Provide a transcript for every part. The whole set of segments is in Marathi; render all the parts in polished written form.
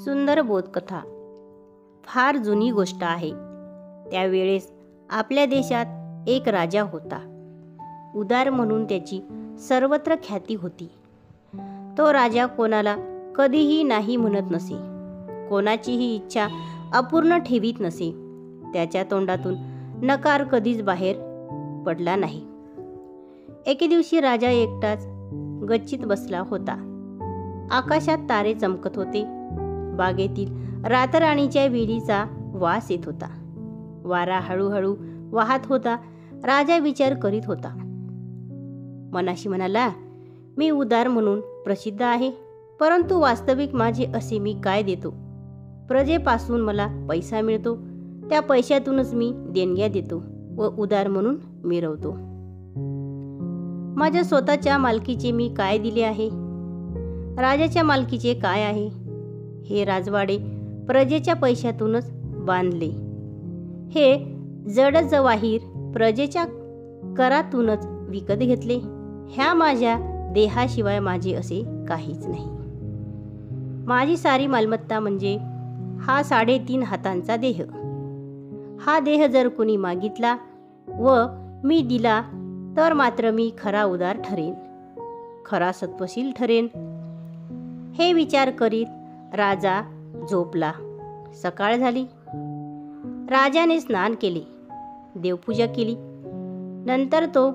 सुंदर बोधकथा. फार जुनी गोष्ट आहे. त्यावेळेस आपल्या देशात एक राजा होता. उदार म्हणून त्याची सर्वत्र ख्याती होती. तो राजा कोणाला कधीही नाही म्हणत नसे. कोणाचीही इच्छा अपूर्ण ठेवीत नसे. त्याच्या तोंडातून नकार कधीच बाहेर पडला नाही. एके दिवशी राजा एकटाच गच्चीत बसला होता. आकाशात तारे चमकत होते. बागेतील रातराणीच्या वेलीचा वास येत होता. वारा हळूहळू वाहत होता. राजा विचार करीत होता. मनाशी म्हणाला, मी उदार म्हणून प्रसिद्ध आहे, परंतु वास्तविक माझे असे मी काय देतो? प्रजेपासून मला पैसा मिळतो, त्या पैशातूनच मी देणग्या देतो व उदार म्हणून मिरवतो. माझ्या स्वतःच्या मालकीचे मी काय दिले आहे? राजाच्या मालकीचे काय आहे? हे राजवाडे प्रजेच्या पैशातूनच बांधले. हे जडजवाहीर प्रजेच्या करातूनच विकत घेतले. ह्या माझ्या देहाशिवाय माझे असे काहीच नाही. माझी सारी मालमत्ता म्हणजे हा 3.5 हातांचा देह. हा देह जर कोणी मागितला व मी दिला तर मात्र मी खरा उदार ठरेन, खरा सत्वशील ठरेन. हे विचार करीत राजा झोपला. सकाळ झाली. राजाने स्नान केले, देवपूजा केली. नंतर तो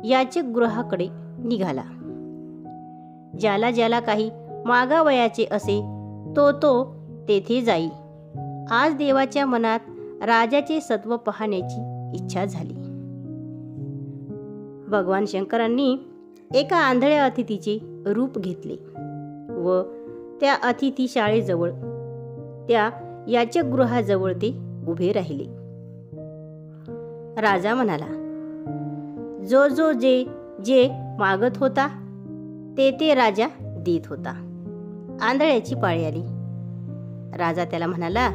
याचकगृहाकडे निघाला. ज्याला ज्याला काही मागावयाचे असे तो तेथे जाई. आज देवाच्या मनात राजाचे सत्व पाहण्याची इच्छा झाली. भगवान शंकरांनी एका आंधळ्या अतिथीचे रूप घेतले व त्या अतिथी शाळेजवळ, त्या याचकगृहाजवळ ते उभे राहिले. राजा म्हणाला, जो जे जे मागत होता ते राजा देत होता. आंधळ्याची पाळी आली. राजा त्याला म्हणाला,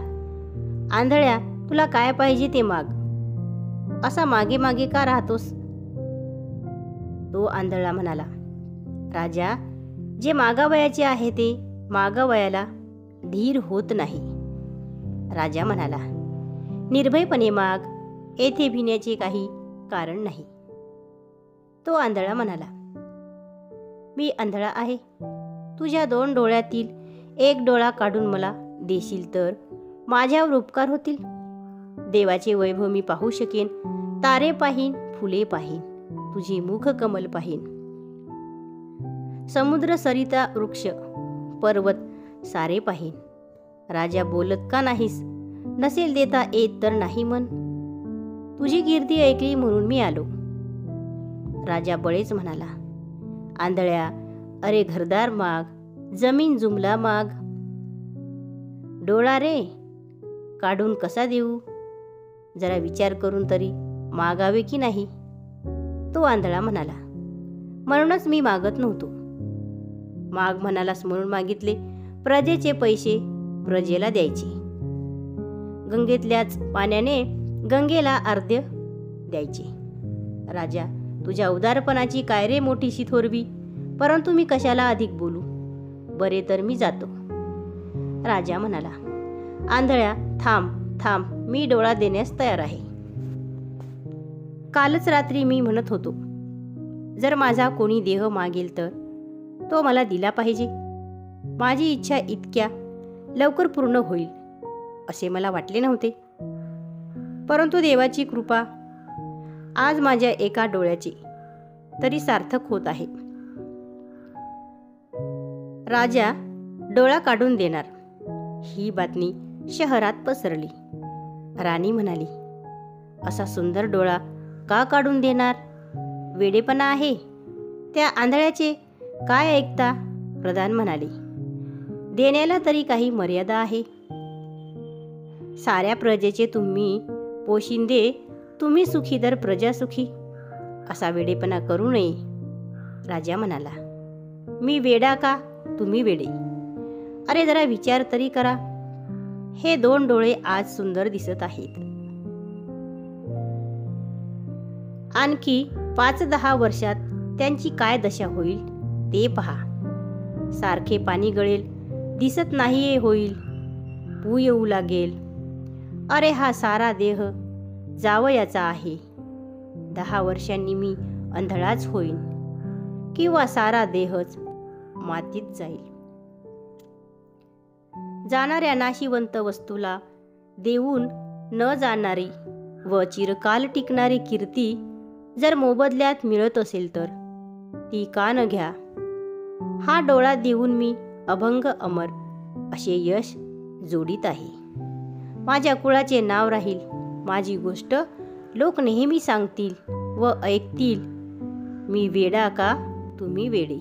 आंधळ्या, तुला काय पाहिजे ते माग. असा मागे मागे का राहतोस? तो आंधळा म्हणाला, राजा, जे मागावयाचे आहे ते मागावयाला धीर होत नाही. राजा म्हणाला, निर्भयपणे माग, येथे भिण्याचे काही कारण नाही. तो आंधळा म्हणाला, मी आंधळा आहे. तुझ्या 2 डोळ्यातील एक डोळा काढून मला देशील तर माझ्यावर उपकार होतील. देवाचे वैभव मी पाहू शकेन. तारे पाहीन, फुले पाहीन, तुझे मुख कमल पाहीन. समुद्र, सरिता, वृक्ष, पर्वत सारे पाहीन. राजा, बोलत का नाहीस? नसेल देता येत तर नाही म्हण. तुझी कीर्ती ऐकली म्हणून मी आलो. राजा बळेच म्हणाला, आंधळ्या, अरे घरदार माग, जमीन जुमला माग. डोळा रे काढून कसा देऊ? जरा विचार करून तरी मागावे की नाही? तो आंधळा म्हणाला, म्हणूनच मी मागत नव्हतो. माग म्हणालास म्हणून मागितले. प्रजेचे पैसे प्रजेला द्यायचे. गंगेतल्याच पाण्याने गंगेला अर्ध्य द्यायचे. राजा, तुझ्या उदारपणाची काय रे मोठीशी थोरवी, परंतु मी कशाला अधिक बोलू. बरे तर मी जातो. राजा म्हणाला, आंधळ्या, थांब, मी डोळा देण्यास तयार आहे. कालच रात्री मी म्हणत होतो, जर माझा कोणी देह मागेल तर तो मला दिला पाहिजे. माझी इच्छा इतक्या लवकर पूर्ण होईल असे मला वाटले नव्हते. परंतु देवाची कृपा आज माझ्या एका डोळ्याची तरी सार्थक होत आहे. राजा डोळा काढून देणार. ही बातमी शहरात पसरली. राणी म्हणाली, असा सुंदर डोळा का काढून देणार? वेडेपणा आहे. त्या आंधळ्याचे काय ऐकता? प्रधान म्हणाले, देण्याला तरी काही मर्यादा आहे. साऱ्या प्रजेचे तुम्ही पोशिंदे, तुम्ही सुखी तर प्रजा सुखी. असा वेडेपणा करू नये. राजा म्हणाला, मी वेडा का? तुम्ही वेडे. अरे जरा विचार तरी करा. हे 2 डोळे आज सुंदर दिसत आहेत. आणखी 5-10 वर्षात त्यांची काय दशा होईल ते पहा. सारखे पाणी गळेल, दिसत नाहीये होईल. पू येऊ लागेल. अरे हा सारा देह जावयाचा आहे. 10 वर्षांनी मी अंधळाच होईन किंवा सारा देहच मातीत जाईल. जाणाऱ्या नाशिवंत वस्तूला देऊन न जाणारी व चिरकाल टिकणारी कीर्ती जर मोबदल्यात मिळत असेल तर ती का न घ्या. हा डोळा देऊन मी अभंग अमर असे यश जोडीत आहे. माझ्या कुळाचे नाव राहील. माझी गोष्ट लोक नेहमी सांगतील व ऐकतील. मी वेडा का तुम्ही वेडे.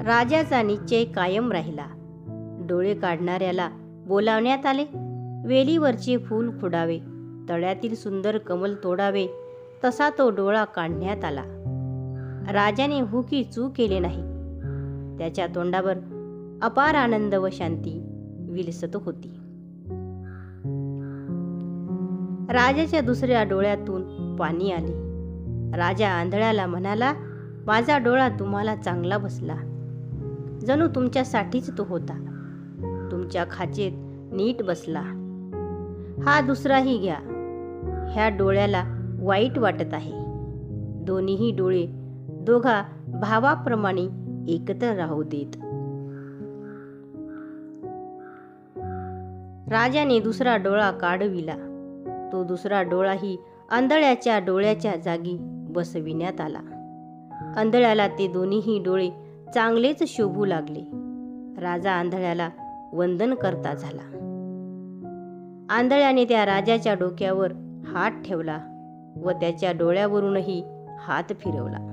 राजाचा निश्चय कायम राहिला. डोळे काढणाऱ्याला बोलावण्यात आले. वेलीवरचे फूल खुडावे, तळ्यातील सुंदर कमल तोडावे, तसा तो डोळा काढण्यात आला. राजाने हुकी चूक केले नाही. त्याच्या तोंडावर अपार आनंद व शांती विलसत होती. राजाच्या दुसऱ्या डोळ्यातून पाणी आले. राजा आंधळ्याला म्हणाला, माझा डोळा तुम्हाला चांगला बसला. जणू तुमच्यासाठीच तो होता. तुमच्या खाचेत नीट बसला. हा दुसराही घ्या. ह्या डोळ्याला वाईट वाटत आहे. दोन्हीही डोळे दोघा भावाप्रमाणे एकत्र राहू देत. राजाने दुसरा डोळा काढविला. तो दुसरा डोळाही आंधळ्याच्या डोळ्याच्या जागी बसविण्यात आला. आंधळ्याला ते दोन्हीही डोळे चांगलेच शोभू लागले. राजा आंधळ्याला वंदन करता झाला. आंधळ्याने त्या राजाच्या डोक्यावर हात ठेवला व त्याच्या डोळ्यावरूनही हात फिरवला.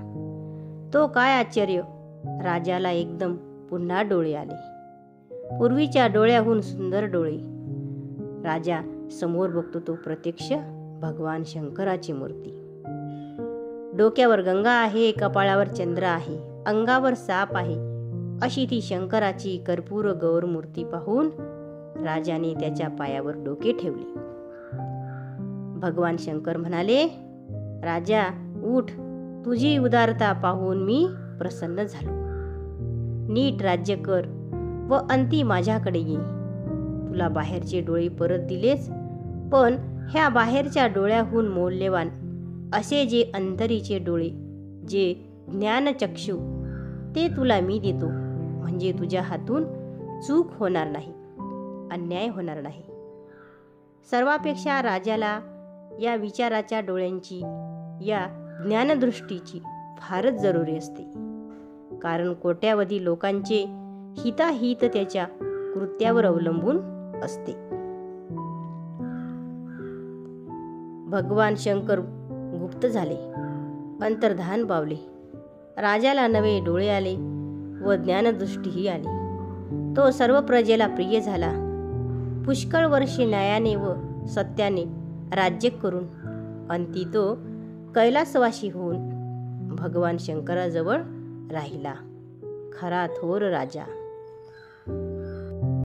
तो काय आश्चर्य! राजाला एकदम पुन्हा डोळे आले. पूर्वीच्या डोळ्याहून सुंदर डोळे. राजा समोर बघतो तो प्रत्यक्ष भगवान शंकराची मूर्ती. डोक्यावर गंगा आहे, कपाळावर चंद्र आहे, अंगावर साप आहे, अशी ती शंकराची कर्पूर गौर मूर्ती पाहून राजाने त्याच्या पायावर डोके ठेवले. भगवान शंकर म्हणाले, राजा उठ, तुझी उदारता पाहून मी प्रसन्न झालो. नीट राज्य कर व अंती माझ्याकडे ये. तुला बाहेरचे डोळे परत दिलेच, पण ह्या बाहेरच्या डोळ्याहून मौल्यवान असे जे अंतरीचे डोळे, जे ज्ञानचक्षु, ते तुला मी देतो. म्हणजे तुझ्या हातून चूक होणार नाही, अन्याय होणार नाही. सर्वापेक्षा राजाला या विचाराच्या डोळ्यांची, या ज्ञानदृष्टीची फारच जरुरी असते. कारण कोट्यावधी लोकांचे हिताहित त्याच्या कृत्यावर अवलंबून असते. भगवान शंकर गुप्त झाले, अंतर्धान पावले. राजाला नवे डोळे आले व ज्ञानदृष्टीही आली. तो सर्व प्रजेला प्रिय झाला. पुष्कळ वर्षे न्यायाने व सत्याने राज्य करून अंती तो कैलासवासी होऊन भगवान शंकराजवळ राहिला. खरा थोर राजा.